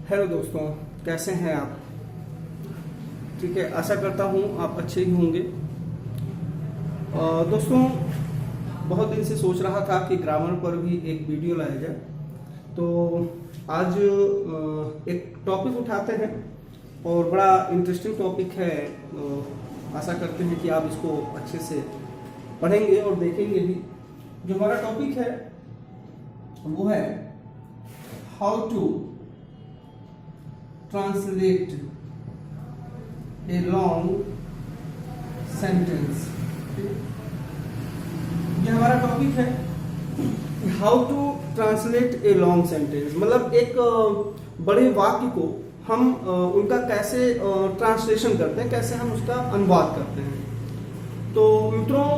Hello दोस्तों, कैसे हैं आप? ठीक है, आशा करता हूँ आप अच्छे ही होंगे। दोस्तों, बहुत दिन से सोच रहा था कि ग्रामर पर भी एक वीडियो लाया जाए, तो आज एक टॉपिक उठाते हैं और बड़ा इंटरेस्टिंग टॉपिक है। आशा करते हैं कि आप इसको अच्छे से पढ़ेंगे और देखेंगे भी। जो हमारा टॉपिक है वो है how to translate a long sentence. ये हमारा टॉपिक है how to translate a long sentence, मतलब एक बड़े वाक्य को हम उनका कैसे ट्रांसलेशन करते हैं, कैसे हम उसका अनुवाद करते हैं। तो मित्रों,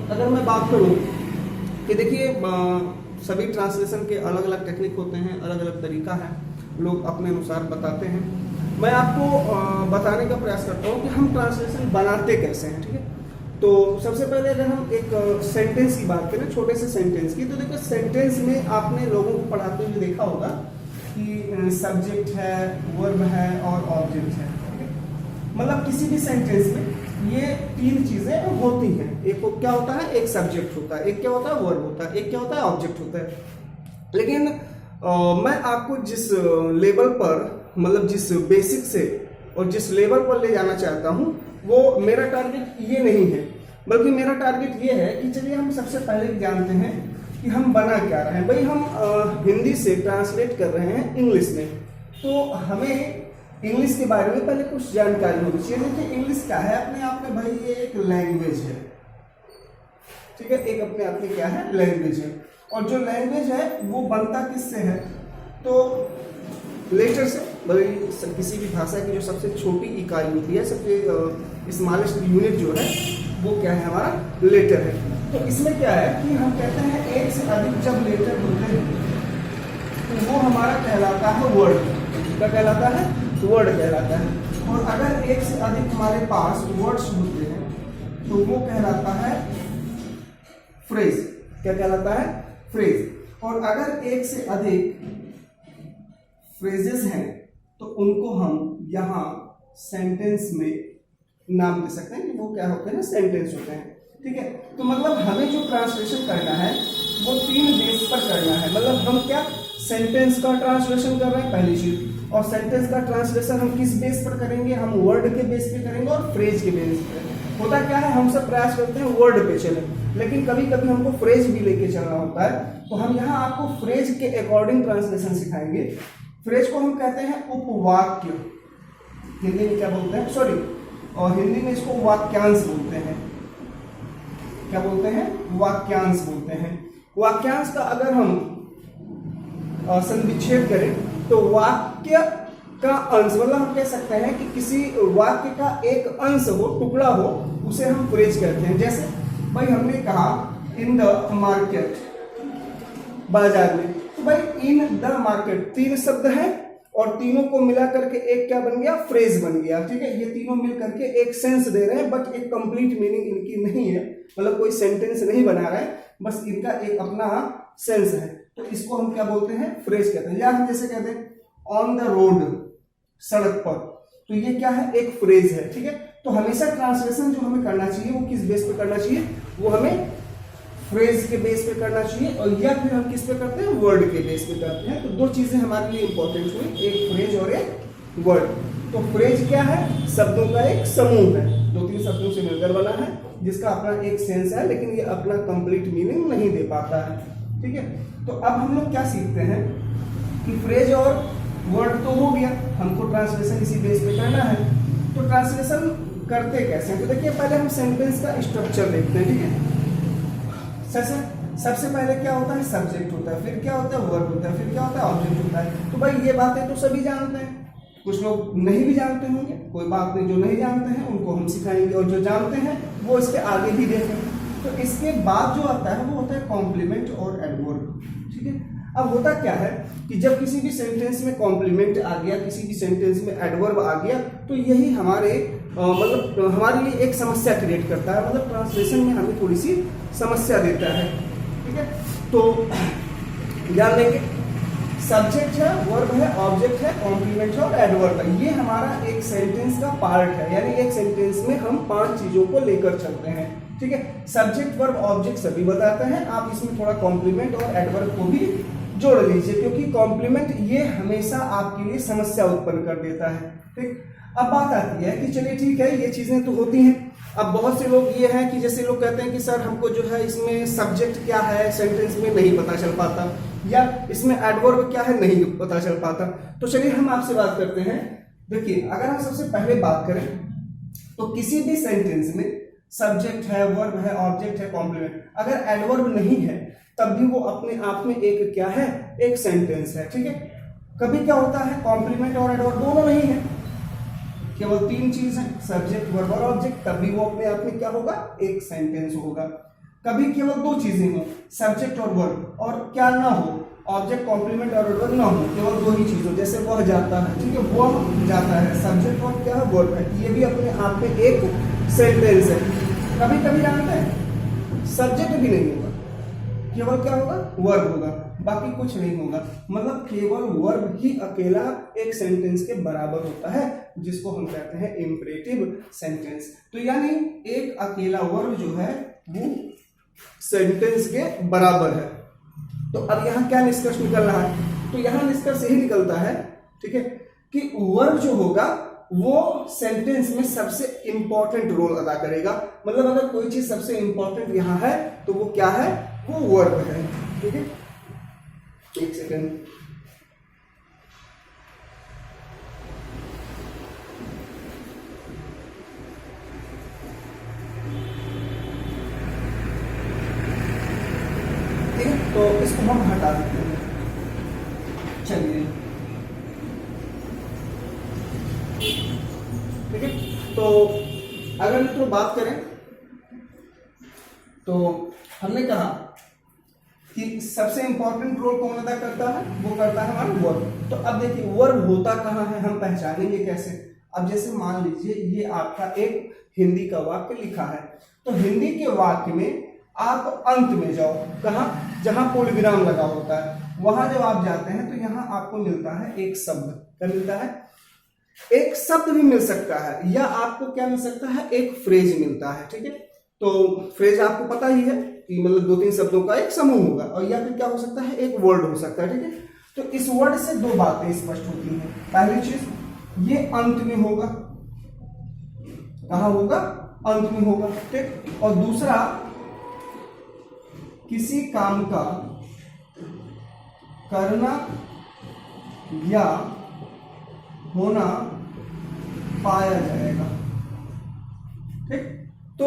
अगर मैं बात करूं कि देखिए, सभी ट्रांसलेशन के अलग अलग टेक्निक होते हैं, अलग अलग तरीका है, लोग अपने अनुसार बताते हैं। मैं आपको बताने का प्रयास करता हूँ कि हम ट्रांसलेशन बनाते कैसे हैं। ठीक है, तो सबसे पहले अगर हम एक सेंटेंस की बात करें, छोटे से सेंटेंस की, तो देखो सेंटेंस में आपने लोगों को पढ़ाते हुए देखा होगा कि सब्जेक्ट है, वर्ब है और ऑब्जेक्ट है। ठीक है, मतलब किसी भी सेंटेंस में ये तीन चीजें होती हैं। एक क्या होता है, एक सब्जेक्ट होता है, एक क्या होता है, वर्ब होता है, एक क्या होता है, ऑब्जेक्ट होता है। लेकिन मैं आपको जिस लेवल पर, मतलब जिस बेसिक से और जिस लेवल पर ले जाना चाहता हूं, वो मेरा टारगेट ये नहीं है, बल्कि मेरा टारगेट ये है कि चलिए हम सबसे पहले जानते हैं कि हम बना क्या रहे हैं। भाई हम हिंदी से ट्रांसलेट कर रहे हैं इंग्लिश में, तो हमें इंग्लिश के बारे में पहले कुछ जानकारी होनी चाहिए। देखिए, इंग्लिश क्या है अपने आप में, भाई ये एक लैंग्वेज है। ठीक है, एक अपने आप में क्या है, लैंग्वेज है। और जो लैंग्वेज है वो बनता किससे है, तो लेटर से। भाई किसी भी भाषा की जो सबसे छोटी इकाई होती है, सबसे स्मॉलेस्ट यूनिट जो है, वो क्या है, हमारा लेटर है। तो इसमें क्या है कि हम कहते हैं एक से अधिक जब लेटर होते हैं तो वो हमारा कहलाता है वर्ड। क्या कहलाता है, वर्ड कहलाता है। और अगर एक से अधिक हमारे पास वर्ड्स होते हैं तो वो कहलाता है फ्रेज। क्या कहलाता है, फ्रेज। और अगर एक से अधिक फ्रेजेस हैं तो उनको हम यहाँ सेंटेंस में नाम दे सकते हैं कि वो क्या होते हैं, सेंटेंस होते हैं। ठीक है, तो मतलब हमें जो ट्रांसलेशन करना है वो तीन बेस पर करना है। मतलब हम क्या सेंटेंस का ट्रांसलेशन कर रहे हैं, पहली चीज। और सेंटेंस का ट्रांसलेशन हम किस बेस पर करेंगे, हम वर्ड के बेस पे करेंगे और फ्रेज के बेस पे। होता क्या है, हम सब प्रयास करते हैं वर्ड पे चले, लेकिन कभी कभी हमको फ्रेज भी लेके चलना होता है। तो हम यहाँ आपको फ्रेज के अकॉर्डिंग ट्रांसलेशन सिखाएंगे। फ्रेज को हम कहते हैं उपवाक्य, हिंदी में क्या बोलते हैं, सॉरी, और हिंदी में इसको वाक्यांश बोलते हैं। क्या बोलते हैं, वाक्यांश बोलते हैं। वाक्यांश का अगर हम संविच्छेद करें तो वाक्य का अंश, मतलब हम कह सकते हैं कि किसी वाक्य का एक अंश हो, टुकड़ा हो, उसे हम फ्रेज कहते हैं। जैसे भाई हमने कहा इन द मार्केट, बाजार में, तो भाई इन द मार्केट तीन शब्द है और तीनों को मिला करके एक क्या बन गया, फ्रेज बन गया। ठीक है, ये तीनों मिल करके एक सेंस दे रहे हैं, बट एक कंप्लीट मीनिंग इनकी नहीं है, मतलब कोई सेंटेंस नहीं बना रहे हैं, बस इनका एक अपना सेंस है। तो इसको हम क्या बोलते हैं, फ्रेज कहते हैं। या हम जैसे कहते हैं ऑन द रोड, सड़क पर, तो ये क्या है, एक फ्रेज है। ठीक है, तो हमेशा ट्रांसलेशन जो हमें करना चाहिए वो किस बेस पे करना चाहिए, वो हमें फ्रेज के बेस पे करना चाहिए। और या फिर हम किस पे करते हैं, वर्ड के बेस पे करते हैं। तो दो चीजें हमारे लिए इंपॉर्टेंट हुई, एक फ्रेज और एक वर्ड। तो फ्रेज क्या है, शब्दों का एक समूह है, दो तीन शब्दों से मिलकर बना है, जिसका अपना एक सेंस है, लेकिन ये अपना कंप्लीट मीनिंग नहीं दे पाता है। ठीक है, तो अब हम लोग क्या सीखते हैं कि फ्रेज और वर्ड तो हो गया, हमको ट्रांसलेशन इसी बेस पे करना है। तो ट्रांसलेशन करते कैसे, तो देखिए पहले हम सेंटेंस का स्ट्रक्चर देखते हैं। ठीक है, सबसे पहले क्या होता है, सब्जेक्ट होता है, फिर क्या होता है, वर्ब होता है, फिर क्या होता है, ऑब्जेक्ट होता है। तो भाई ये बातें तो सभी जानते हैं, कुछ लोग नहीं भी जानते होंगे, कोई बात नहीं, जो नहीं जानते हैं उनको हम सिखाएंगे, और जो जानते हैं वो इसके आगे भी देखेंगे। तो इसके बाद जो आता है वो होता है कॉम्प्लीमेंट और एडवर्ब। ठीक है, अब होता क्या है कि जब किसी भी सेंटेंस में कॉम्प्लीमेंट आ गया, किसी भी सेंटेंस में एडवर्ब आ गया, तो यही हमारे मतलब हमारे लिए एक समस्या क्रिएट करता है, मतलब ट्रांसलेशन में हमें थोड़ी सी समस्या देता है। ठीक है, तो ध्यान देंगे सब्जेक्ट है, वर्ब है, ऑब्जेक्ट है, कॉम्प्लीमेंट है और एडवर्ब है। ये हमारा एक सेंटेंस का पार्ट है, यानी एक सेंटेंस में हम 5 चीजों को लेकर चलते हैं। ठीक है, सब्जेक्ट, वर्ब, ऑब्जेक्ट सभी बताते हैं। आप इसमें थोड़ा कॉम्प्लीमेंट और एडवर्ब को भी जोड़ लीजिए, क्योंकि कॉम्प्लीमेंट ये हमेशा आपके लिए समस्या उत्पन्न कर देता है। ठीक, अब बात आती है कि चलिए ठीक है, ये चीजें तो होती हैं। अब बहुत से लोग ये हैं कि जैसे लोग कहते हैं कि सर हमको जो है इसमें सब्जेक्ट क्या है सेंटेंस में नहीं पता चल पाता, या इसमें एडवर्ब क्या है नहीं पता चल पाता। तो चलिए हम आपसे बात करते हैं। देखिए, अगर हम सबसे पहले बात करें तो किसी भी सेंटेंस में सब्जेक्ट है, वर्ब है, ऑब्जेक्ट है, कॉम्प्लीमेंट, अगर एडवर्ब नहीं है तब भी वो अपने आप में एक क्या है, एक सेंटेंस है। ठीक है, कभी क्या होता है कॉम्प्लीमेंट और एडवर्ब दोनों नहीं है, केवल 3 चीज है, सब्जेक्ट, वर्ब और ऑब्जेक्ट, तब भी वो अपने आप में क्या होगा, एक सेंटेंस होगा। कभी केवल 2 चीजें हो, सब्जेक्ट और वर्ब, और क्या ना हो, ऑब्जेक्ट, कॉम्प्लीमेंट और एडवर्ब ना हो, केवल 2 ही चीज हो, जैसे वह जाता है। ठीक है, वह जाता है, सब्जेक्ट और क्या है, वर्ब है, ये भी अपने आप में एक सेंटेंस है। कभी कभी जानते हैं सब्जेक्ट भी नहीं होगा, केवल क्या होगा, वर्ब होगा, बाकी कुछ नहीं होगा। मतलब केवल वर्ब ही अकेला एक सेंटेंस के बराबर होता है, जिसको हम कहते हैं इंपरेटिव सेंटेंस। तो यानी एक अकेला वर्ब जो है वो सेंटेंस के बराबर है। तो अब यहाँ क्या निष्कर्ष निकल रहा है, तो यहाँ निष्कर्ष यही निकलता है, ठीक है, कि वर्ब जो होगा वो सेंटेंस में सबसे इंपॉर्टेंट रोल अदा करेगा। मतलब अगर कोई चीज सबसे इंपॉर्टेंट यहाँ है तो वो क्या है, वो वर्ब है। ठीक है, एक सेकेंड, ठीक है, तो इसको हम हटा देते हैं। चलिए, ठीक है, तो अगर मित्रों बात करें तो हमने कहा कि सबसे इंपॉर्टेंट रोल कौन अदा करता है, वो करता है हमारा वर्ब। तो अब देखिए वर्ब होता कहाँ है, हम पहचानेंगे कैसे। अब जैसे मान लीजिए ये आपका एक हिंदी का वाक्य लिखा है, तो हिंदी के वाक्य में आप अंत में जाओ, कहाँ, जहां पूर्ण विराम लगा होता है, वहां जब आप जाते हैं तो यहाँ आपको मिलता है एक शब्द। क्या मिलता है, एक शब्द भी मिल सकता है, या आपको क्या मिल सकता है, एक फ्रेज मिलता है। ठीक है, तो फ्रेज आपको पता ही है कि मतलब 2-3 शब्दों का एक समूह होगा, और या फिर क्या हो सकता है, एक वर्ड हो सकता है। ठीक है, तो इस वर्ड से 2 बातें स्पष्ट होती हैं। पहली चीज, ये अंत में होगा, कहां होगा, अंत में होगा। ठीक, और दूसरा, किसी काम का करना या होना पाया जाएगा। ठीक, तो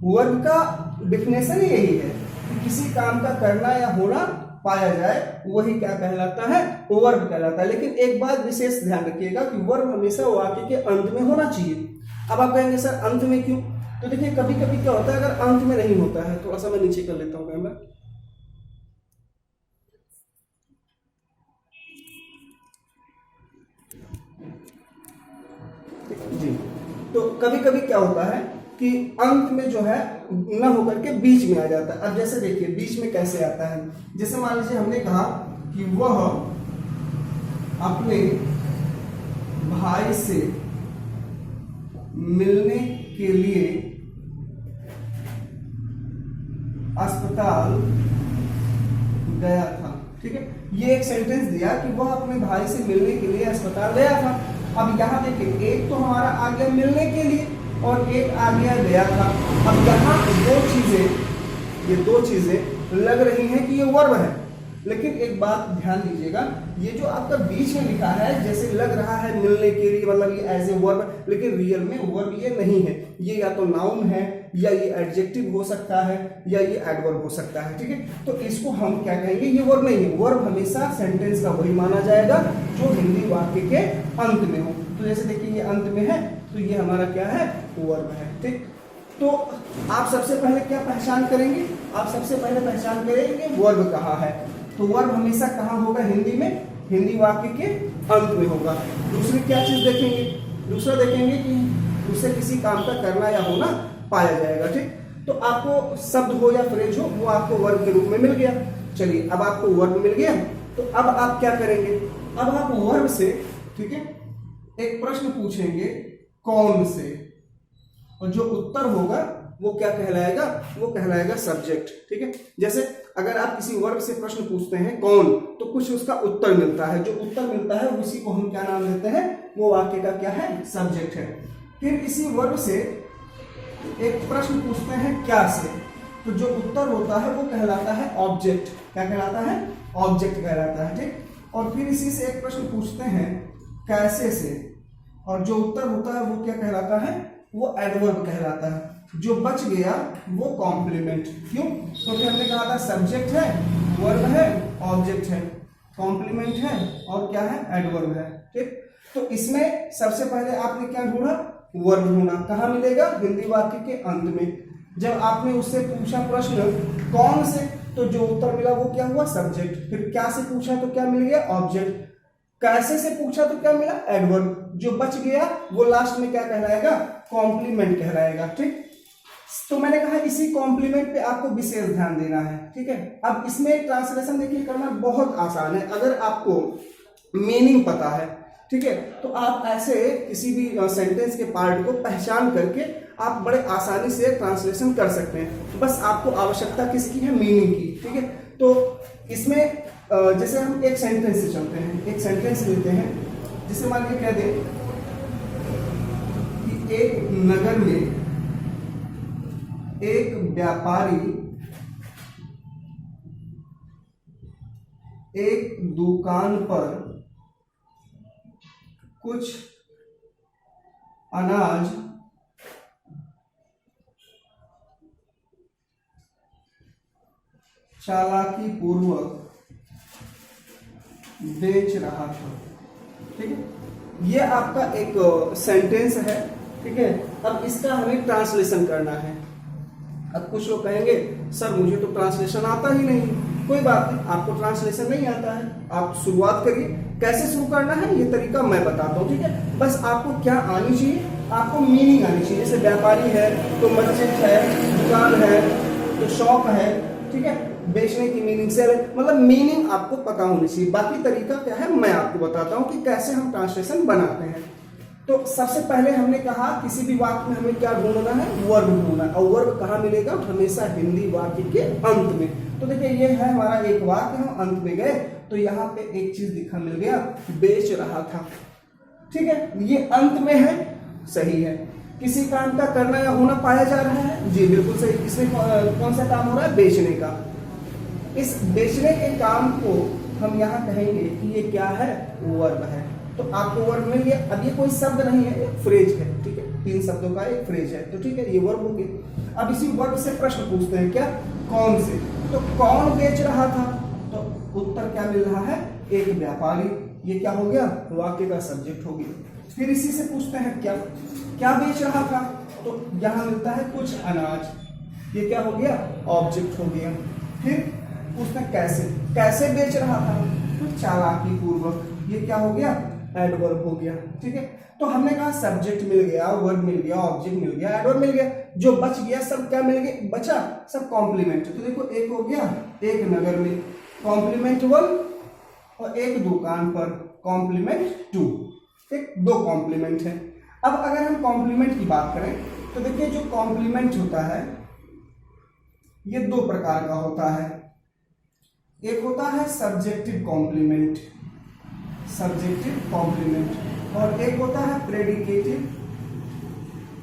वर्ब का डिफिनेशन यही है कि किसी काम का करना या होना पाया जाए, वही क्या कहलाता है, वर्ब कहलाता है। लेकिन एक बात विशेष ध्यान रखिएगा कि वर्ब हमेशा वाक्य के अंत में होना चाहिए। अब आप कहेंगे सर अंत में क्यों, तो देखिए कभी कभी क्या होता है, अगर अंत में नहीं होता है, थोड़ा सा मैं नीचे कर लेता हूं कैमरा, जी, तो कभी कभी क्या होता है कि अंत में जो है न होकर के बीच में आ जाता है। अब जैसे देखिए बीच में कैसे आता है, जैसे मान लीजिए हमने कहा कि वह अपने भाई से मिलने के लिए अस्पताल गया था। ठीक है, ये एक सेंटेंस दिया कि वह अपने भाई से मिलने के लिए अस्पताल गया था। अब यहाँ देखिए एक तो हमारा आ गया मिलने के लिए और एक आ गया गया था। अब यहाँ ये 2 चीजें लग रही हैं कि ये वर्ब है, लेकिन एक बात ध्यान दीजिएगा, ये जो आपका बीच में लिखा है जैसे लग रहा है मिलने के लिए, मतलब ये एज ए वर्ब, लेकिन रियल में वर्ब ये नहीं है। ये या तो नाउन है, या ये एडजेक्टिव हो सकता है, या ये एडवर्ब हो सकता है। ठीक है, तो इसको हम क्या कहेंगे, ये वर्ब नहीं है। वर्ब हमेशा सेंटेंस का वही माना जाएगा जो हिंदी वाक्य के अंत में हो। तो जैसे देखिए ये अंत में है, तो ये हमारा क्या है, वर्ब है। ठीक, तो आप सबसे पहले क्या पहचान करेंगे, आप सबसे पहले पहचान करेंगे वर्ब कहाँ है। तो वर्ब हमेशा कहाँ होगा, हिंदी में, हिंदी वाक्य के अंत में होगा। दूसरी क्या चीज देखेंगे, दूसरा देखेंगे कि उससे किसी काम का करना या होना पाया जाएगा। ठीक, तो आपको शब्द हो या फ्रेज हो वो आपको वर्ब के रूप में मिल गया। चलिए अब आपको वर्ब मिल गया, तो तो अब आप क्या करेंगे, अब आप वर्ब से, ठीक है, एक प्रश्न पूछेंगे कौन से, और जो उत्तर होगा वो क्या कहलाएगा, वो कहलाएगा सब्जेक्ट। ठीक है, जैसे अगर आप किसी वर्ब से प्रश्न पूछते हैं कौन, तो कुछ उसका उत्तर मिलता है, जो उत्तर मिलता है उसी को हम क्या नाम देते हैं, वो वाक्य का क्या है, सब्जेक्ट है। फिर इसी वर्ब से एक प्रश्न पूछते हैं क्या से, तो जो उत्तर होता है वो कहलाता है ऑब्जेक्ट। क्या कहलाता है, ऑब्जेक्ट कहलाता है। ठीक, और फिर इसी से एक प्रश्न पूछते हैं कैसे से, और जो उत्तर होता है वो क्या कहलाता है, वो एडवर्ब कहलाता है। जो बच गया वो कॉम्प्लीमेंट। क्यों, क्योंकि हमने कहा था सब्जेक्ट है, वर्ब है, ऑब्जेक्ट है, कॉम्प्लीमेंट है और क्या है, एडवर्ब है। ठीक, तो इसमें सबसे पहले आपने क्या ढूंढा, वर्ब ढूंढा। कहाँ मिलेगा, हिंदी वाक्य के अंत में। जब आपने उससे पूछा प्रश्न कौन से, तो जो उत्तर मिला वो क्या हुआ, सब्जेक्ट। फिर क्या से पूछा तो क्या मिल गया, ऑब्जेक्ट। कैसे से पूछा तो क्या मिला, एडवर्ब। जो बच गया वो लास्ट में क्या कहलाएगा, कॉम्प्लीमेंट कहलाएगा। ठीक, तो मैंने कहा इसी कॉम्प्लीमेंट पे आपको विशेष ध्यान देना है। ठीक है, अब इसमें ट्रांसलेशन देखिए करना बहुत आसान है, अगर आपको मीनिंग पता है। ठीक है, तो आप ऐसे किसी भी सेंटेंस के पार्ट को पहचान करके आप बड़े आसानी से ट्रांसलेशन कर सकते हैं। बस आपको आवश्यकता किसकी है, मीनिंग की। ठीक है, तो इसमें जैसे हम एक सेंटेंस से चलते हैं, एक सेंटेंस लेते हैं, जिसे मान लीजिए कह दें कि एक नगर में एक व्यापारी एक दुकान पर कुछ अनाज चालाकी पूर्वक बेच रहा था। ठीक है, ये आपका एक सेंटेंस है। ठीक है, अब इसका हमें ट्रांसलेशन करना है। अब कुछ लोग कहेंगे सर मुझे तो ट्रांसलेशन आता ही नहीं। कोई बात नहीं, आपको ट्रांसलेशन नहीं आता है, आप शुरुआत करिए। कैसे शुरू करना है ये तरीका मैं बताता हूँ। ठीक है, बस आपको क्या आनी चाहिए, आपको मीनिंग आनी चाहिए। जैसे व्यापारी है तो मर्चेंट है, दुकान है तो शॉप है। ठीक है, बेचने की मीनिंग से, मतलब मीनिंग आपको पता होनी चाहिए। बाकी तरीका क्या है मैं आपको बताता हूँ कि कैसे हम ट्रांसलेशन बनाते हैं। तो सबसे पहले हमने कहा किसी भी वाक्य में हमें क्या ढूंढना है, वर्ब ढूंढना है। और वर्ब कहाँ मिलेगा, हमेशा हिंदी वाक्य के अंत में। तो देखिए ये है हमारा एक वाक्य, हम अंत में गए तो यहाँ पे एक चीज दिखा मिल गया, बेच रहा था। ठीक है, ये अंत में है, सही है। किसी काम का करना या होना पाया जा रहा है, जी बिल्कुल सही। इसमें कौन सा काम हो रहा है, बेचने का। इस बेचने के काम को हम यहाँ कहेंगे कि ये क्या है, वर्ब है। तो आपको वर्ब मिल गया। अब ये कोई शब्द नहीं है, एक फ्रेज है। ठीक है, 3 शब्दों का एक फ्रेज है। तो ठीक है, ये वर्ब हो गया। अब इसी वर्ब से प्रश्न पूछते हैं क्या, कौन से, तो कौन बेच रहा था, तो उत्तर क्या मिल रहा है, एक व्यापारी। ये क्या हो गया, वाक्य का सब्जेक्ट हो गया। फिर इसी से पूछते हैं क्या, क्या बेच रहा था, तो यहाँ मिलता है कुछ अनाज। ये क्या हो गया, ऑब्जेक्ट हो गया। फिर पूछते हैं कैसे, कैसे बेच रहा था, तो चालाकी पूर्वक। ये क्या हो गया, एडवर्ब हो गया। ठीक है, तो हमने कहा सब्जेक्ट मिल गया, वर्ब मिल गया, ऑब्जेक्ट मिल गया, एडवर्ब मिल गया। जो बच गया सब क्या मिल गया, बचा सब कॉम्प्लीमेंट। तो देखो एक हो गया, एक नगर में कॉम्प्लीमेंट 1, और एक दुकान पर कॉम्प्लीमेंट 2। ठीक, 2 कॉम्प्लीमेंट है। अब अगर हम कॉम्प्लीमेंट की बात करें तो देखिए जो कॉम्प्लीमेंट होता है ये 2 प्रकार का होता है। एक होता है सब्जेक्टिव कॉम्प्लीमेंट, सब्जेक्टिव कॉम्प्लीमेंट, और एक होता है प्रेडिकेटिव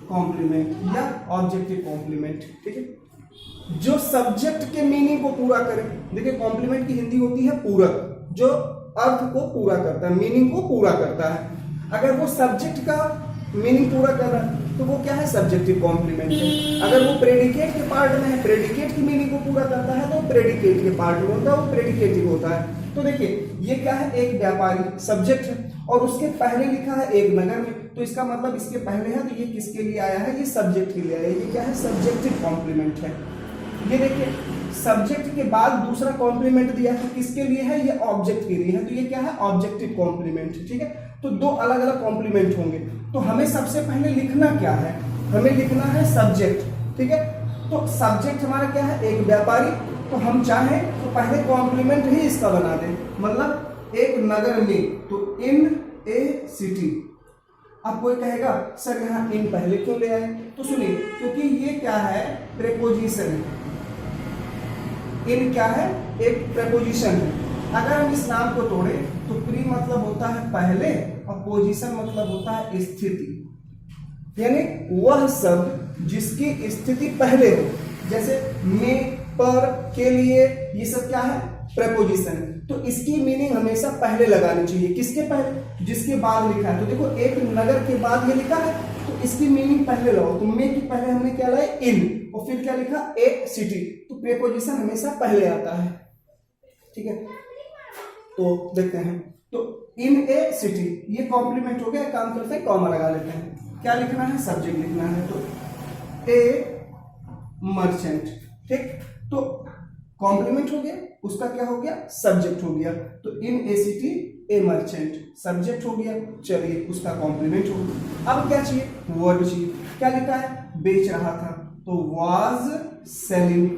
कॉम्प्लीमेंट या ऑब्जेक्टिव कॉम्प्लीमेंट। ठीक है, जो सब्जेक्ट के मीनिंग को पूरा करे। देखिए कॉम्प्लीमेंट की हिंदी होती है पूरक, जो अर्थ को पूरा करता है, मीनिंग को पूरा करता है। अगर वो सब्जेक्ट का मीनिंग पूरा कर रहा है तो वो क्या है, सब्जेक्टिव कॉम्प्लीमेंट है। अगर वो प्रेडिकेट के पार्ट में है, प्रेडिकेट की मीनिंग को पूरा करता है तो प्रेडिकेट के पार्ट में होता है, वो प्रेडिकेटिव होता है। तो देखिए ये क्या है, एक व्यापारी सब्जेक्ट है, और उसके पहले लिखा है एक नगर में, तो इसका मतलब इसके पहले है, तो ये किसके लिए आया है, ये सब्जेक्ट के लिए आया है। ये क्या है, सब्जेक्टिव कॉम्प्लीमेंट है। ये देखिए सब्जेक्ट के बाद दूसरा कॉम्प्लीमेंट दिया है, किसके लिए है, ये ऑब्जेक्ट के लिए है, तो ये क्या है, ऑब्जेक्टिव कॉम्प्लीमेंट। ठीक है, तो 2 अलग अलग कॉम्प्लीमेंट होंगे। तो हमें सबसे पहले लिखना क्या है, हमें लिखना है सब्जेक्ट। ठीक है, तो सब्जेक्ट हमारा क्या है, एक व्यापारी, तो हम चाहें तो पहले कॉम्प्लीमेंट ही इसका बना दें, मतलब एक नगर में, तो इन ए सिटी। अब कोई कहेगा सर यहाँ इन पहले क्यों ले आए, तो सुनिए, क्योंकि ये क्या है, प्रेपोजिशन है। इन क्या है, एक प्रेपोजिशन है। अगर हम इस नाम को तोड़े तो प्री मतलब होता है पहले और पोजीशन मतलब होता है स्थिति, यानी वह शब्द जिसकी स्थिति पहले हो, जैसे में, पर, के लिए, ये सब क्या है, प्रेपोजिशन। तो इसकी मीनिंग हमेशा पहले लगानी चाहिए। किसके पहले, जिसके बाद लिखा है। तो देखो एक नगर के बाद ये लिखा है तो इसकी मीनिंग पहले लगाओ। तो में के पहले हमने क्या लाया, इन, और फिर क्या लिखा, ए सिटी। तो प्रेपोजिशन हमेशा पहले आता है, ठीक है। तो देखते हैं, तो इन ए सिटी, ये कॉम्प्लीमेंट हो गया। काम करते हैं, कॉमा लगा लेते हैं। क्या लिखना है, सब्जेक्ट लिखना है, तो ए मर्चेंट, ठीक। तो कॉम्प्लीमेंट हो गया, उसका क्या हो गया, सब्जेक्ट हो गया। तो इन a city a merchant, subject हो गया। चलिए, उसका कॉम्प्लीमेंट हो गया। अब क्या चाहिए, वर्ब चाहिए। क्या लिखा है, बेच रहा था, तो वाज सेलिंग।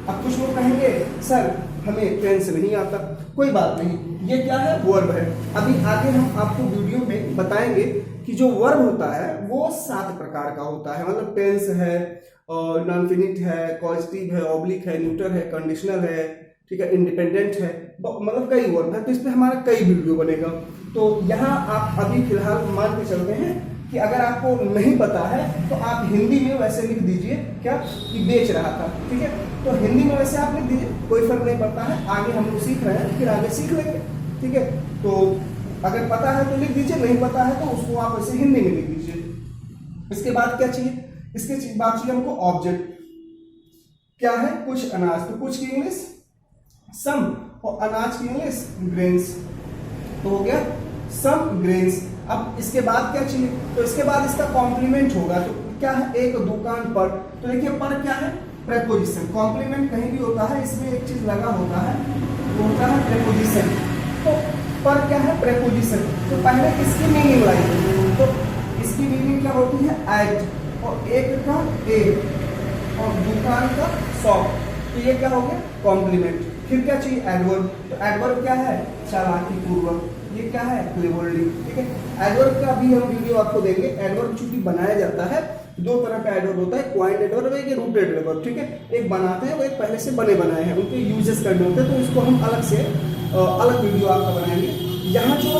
अब कुछ लोग कहेंगे सर हमें टेंस नहीं आता, कोई बात नहीं, ये क्या है, वर्ब है। अभी आगे हम आपको वीडियो में बताएंगे कि जो वर्ब होता है वो 7 प्रकार का होता है, मतलब टेंस है, और नॉन फिनिट है, कॉजेटिव है, ऑब्लिक है, न्यूटर है, कंडीशनल है, ठीक है, इंडिपेंडेंट है, मतलब कई वर्ब है। तो इस पे हमारा कई वीडियो बनेगा। तो यहाँ आप अभी फिलहाल मान के चलते हैं कि अगर आपको नहीं पता है तो आप हिंदी में वैसे लिख दीजिए, क्या, कि बेच रहा था, ठीक है। तो हिंदी में वैसे आप लिख दीजिए, कोई फर्क नहीं पड़ता है। आगे हम लोग सीख रहे हैं, फिर आगे सीख लेंगे, ठीक है। तो अगर पता है तो लिख दीजिए, नहीं पता है तो उसको आप वैसे हिंदी में लिख दीजिए। इसके बाद क्या चाहिए, इसके बाद चाहिए हमको ऑब्जेक्ट। क्या है, कुछ अनाज, तो कुछ की इंग्लिश सम, और अनाज की इंग्लिश ग्रेन्स। तो हो गया सम ग्रेन्स। अब इसके बाद क्या चाहिए, तो इसके बाद इसका कॉम्प्लीमेंट होगा। तो क्या है, एक दुकान पर, तो देखिए पर क्या है, प्रेपोजिशन। कॉम्प्लीमेंट कहीं भी होता है, इसमें एक चीज लगा होता है, वो होता है प्रेपोजिशन। तो पर क्या है, प्रेपोजिशन। तो पहले इसकी मीनिंग लाई, तो इसकी मीनिंग क्या होती है, एट, और एक का एक, और दुकान का शॉप। तो ये क्या हो गया, कॉम्प्लीमेंट। फिर क्या चाहिए, एडवर्ब। तो एडवर्ब क्या है, चालाकी पूर्वक। ये क्या है, क्लेवरली, ठीक है। एडवर्ब का भी हम वीडियो आपको देंगे। एडवर्ब चूंकि बनाया जाता है, 2 तरह का एडवर्ब होता है, क्वाइंट एडवर्ब, एक रूटेड एडवर्ब, ठीक है। एक बनाते हैं, वो एक पहले से बने बनाए हैं, उनके यूजेस करने होते हैं, तो इसको हम अलग से अलग वीडियो आपका बनाएंगे। यहाँ जो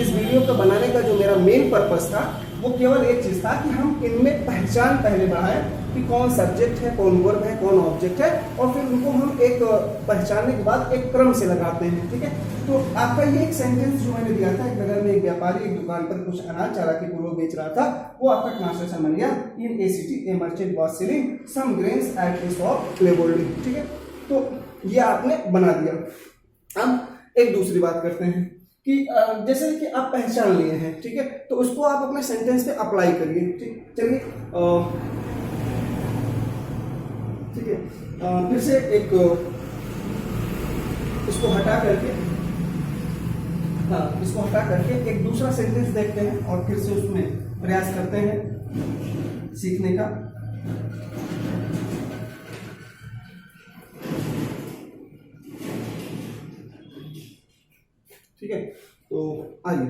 इस वीडियो का बनाने का जो मेरा मेन पर्पस था, वो केवल एक चीज था कि हम इनमें पहचान पहले बढ़ाएं कि कौन सब्जेक्ट है, कौन वर्ब है, कौन ऑब्जेक्ट है, और फिर उनको हम एक पहचानने के बाद एक क्रम से लगाते हैं, ठीक है। तो आपका ये एक सेंटेंस जो मैंने दिया था, एक नगर में एक व्यापारी एक दुकान पर कुछ अनाज चालाकी पूर्वक बेच रहा था, वो आपका ट्रांसलेशन बन गया, in a city a merchant was selling some grains at a shop cleverly, ठीक है। तो ये आपने बना दिया। अब एक दूसरी बात करते हैं कि जैसे कि आप पहचान लिए हैं, ठीक है, तो उसको आप अपने सेंटेंस पे अप्लाई करिए, ठीक। चलिए ठीक है, फिर से एक इसको हटा करके, हाँ, इसको हटा करके एक दूसरा सेंटेंस देखते हैं और फिर से उसमें प्रयास करते हैं सीखने का। ठीक है, तो आइए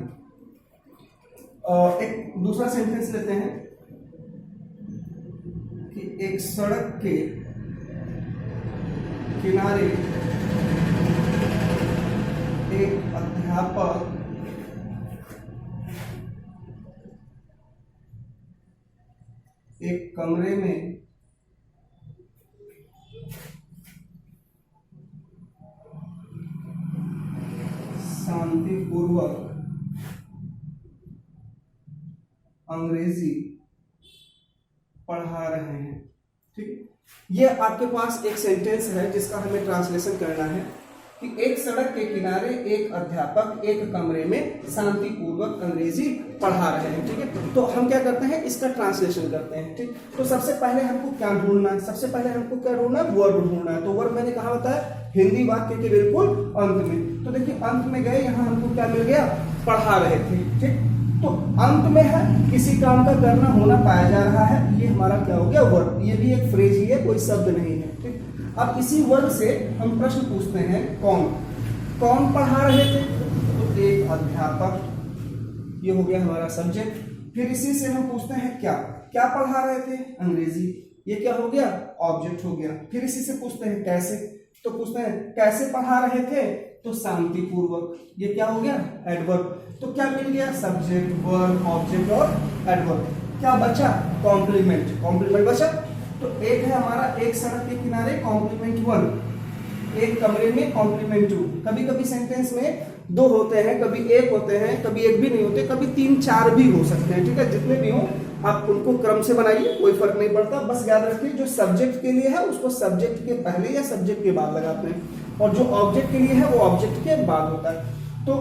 एक दूसरा सेंटेंस लेते हैं कि एक सड़क के किनारे एक अध्यापक एक कमरे में शांतिपूर्वक अंग्रेजी पढ़ा रहे हैं, ठीक। ये आपके पास एक सेंटेंस है जिसका हमें ट्रांसलेशन करना है कि एक सड़क के किनारे एक अध्यापक एक कमरे में शांतिपूर्वक अंग्रेजी पढ़ा रहे हैं, ठीक है। तो हम क्या करते हैं, इसका ट्रांसलेशन करते हैं, ठीक। तो सबसे पहले हमको क्या ढूंढना है, सबसे पहले हमको क्या ढूंढना है, वर्ब ढूंढना है। तो वर्ब मैंने कहा बताया, हिंदी वाक्य के बिल्कुल अंत में। तो देखिए अंत में गए, यहाँ हमको क्या मिल गया, पढ़ा रहे थे, ठीक। तो अंत में है, किसी काम का करना होना पाया जा रहा है, ये हमारा क्या हो गया, वर्ब। ये भी एक फ्रेज ही है, कोई शब्द नहीं है, ठीक। अब इसी वर्ग से हम प्रश्न पूछते हैं कौन कौन पढ़ा रहे थे, तो एक अध्यापक, ये हो गया हमारा सब्जेक्ट। फिर इसी से हम पूछते हैं क्या क्या पढ़ा रहे थे, अंग्रेजी, ये क्या हो गया, ऑब्जेक्ट हो गया। फिर इसी से पूछते हैं कैसे, तो पूछते हैं कैसे पढ़ा रहे थे, तो शांतिपूर्वक, ये क्या हो गया, एडवर्ब। तो क्या मिल गया, सब्जेक्ट, वर्ब, ऑब्जेक्ट और एडवर्ब। क्या बचा, कॉम्प्लीमेंट, कॉम्प्लीमेंट बचा। तो एक है हमारा एक सड़क के किनारे कॉम्प्लीमेंट 1, एक कमरे में कॉम्प्लीमेंट 2। कभी कभी सेंटेंस में 2 होते हैं, कभी 1 होते हैं, कभी 1 भी नहीं होते, कभी 3 4 भी हो सकते हैं, ठीक है। जितने भी हो आप उनको क्रम से बनाइए, कोई फर्क नहीं पड़ता। बस याद रखिए जो सब्जेक्ट के लिए है उसको सब्जेक्ट के पहले या सब्जेक्ट के बाद लगाते हैं, और जो ऑब्जेक्ट के लिए है वो ऑब्जेक्ट के बाद होता है। तो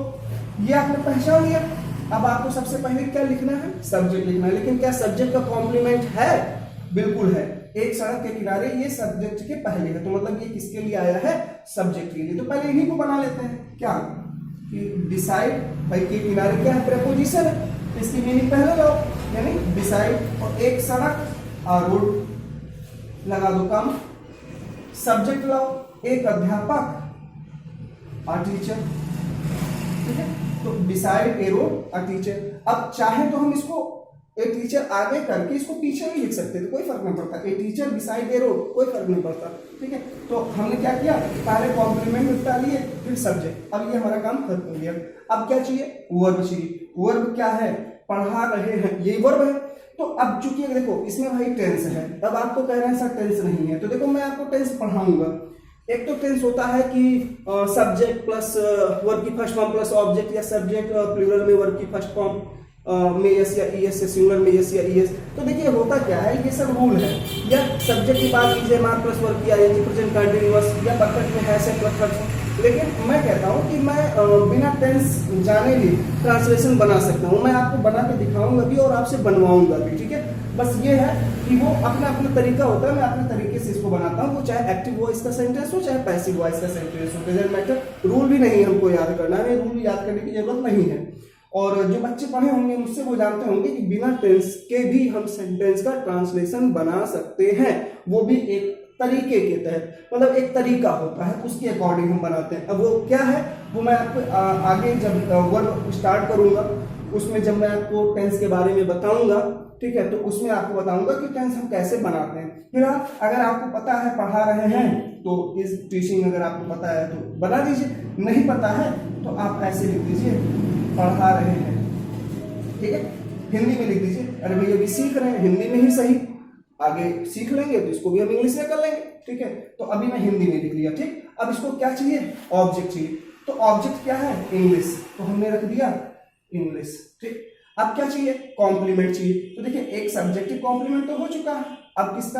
ये आपने पहचान लिया। अब आपको सबसे पहले क्या लिखना है, सब्जेक्ट लिखना है। लेकिन क्या सब्जेक्ट का कॉम्प्लीमेंट है, बिल्कुल है। एक सड़क के किनारे ये सब्जेक्ट के पहले है, तो मतलब ये किसके लिए आया है, सब्जेक्ट के लिए। तो पहले इन्हीं को बना लेते हैं, क्या कि डिसाइड, भाई के किनारे क्या है, प्रेपोजिशन है, इसकी मीनिंग पहले लो, यानी डिसाइड। और एक सड़क, रोड लगा दो काम, सब्जेक्ट लाओ, एक अध्यापक, टीचर, ठीक है। तो decide A road a teacher. अब चाहे तो हम इसको ए टीचर आगे करके इसको पीछे भी लिख सकते थे, कोई फर्क नहीं पड़ता। A teacher decide A road, कोई फर्क नहीं पड़ता, ठीक है। तो हमने क्या किया, पहले कॉम्प्लीमेंट निपटा लिए, फिर सब्जेक्ट। अब ये हमारा काम खत्म हो गया। अब क्या चाहिए, वर्ब चाहिए। वर्ब क्या है, पढ़ा रहे हैं, यही वर्ब है। तो अब चूंकि देखो इसमें भाई टेंस है, अब आपको कह रहे हैं सर टेंस नहीं है, तो देखो मैं आपको टेंस पढ़ाऊंगा। एक तो टेंस होता है कि सब्जेक्ट प्लस वर्ब की फर्स्ट फॉर्म प्लस ऑब्जेक्ट, या सब्जेक्ट प्लूरल में वर्ब की फर्स्ट फॉर्म में यस या ईएस, सिंगुलर में यस या ईएस। तो देखिए होता क्या है, ये सब रूल है। या सब्जेक्ट की बात कीजिए मार प्लस वर्ब की आईएनजी प्रेजेंट कंटीन्यूअस, या परफेक्ट में है से प्लस फर्स्ट। लेकिन मैं कहता हूं कि मैं बिना टेंस जाने भी ट्रांसलेशन बना सकता हूं। मैं आपको बना के दिखाऊंगा भी और आपसे बनवाऊंगा भी, ठीक है। बस ये है कि वो अपना अपना तरीका होता है, मैं अपने तरीके से इसको बनाता हूँ। वो चाहे एक्टिव वॉइस का सेंटेंस हो, चाहे पैसिव वॉइस का सेंटेंस हो, डजंट मैटर। रूल भी नहीं हमको याद करना है, रूल याद करने की जरूरत नहीं है। और जो बच्चे पढ़े होंगे मुझसे वो जानते होंगे कि बिना टेंस के भी हम सेंटेंस का ट्रांसलेशन बना सकते हैं, वो भी एक तरीके के तहत, मतलब एक तरीका होता है, उसके अकॉर्डिंग हम बनाते हैं। अब वो क्या है वो मैं आपको आगे जब वर्क स्टार्ट करूंगा उसमें जब मैं आपको टेंस के बारे में बताऊंगा, ठीक है, तो उसमें आपको बताऊंगा कि टेंस हम कैसे बनाते हैं। फिर अगर आपको पता है पढ़ा रहे हैं तो इस टीचिंग, अगर आपको पता है तो बना दीजिए, नहीं पता है तो आप ऐसे लिख दीजिए पढ़ा रहे हैं, ठीक है। हिंदी में लिख दीजिए, अरे भैया अभी सीख रहे हैं, हिंदी में ही सही, आगे सीख लेंगे तो इसको भी हम इंग्लिश में कर लेंगे, ठीक है। तो अभी मैं हिंदी में लिख लिया, ठीक। अब इसको क्या चाहिए, ऑब्जेक्ट चाहिए। तो ऑब्जेक्ट क्या है, इंग्लिश, तो हमने रख दिया इंग्लिश, ठीक। अब क्या चाहिए, कॉम्प्लीमेंट चाहिए। तो देखिए एक सब्जेक्टिव कॉम्प्लीमेंट तो हो चुका है, अब किसका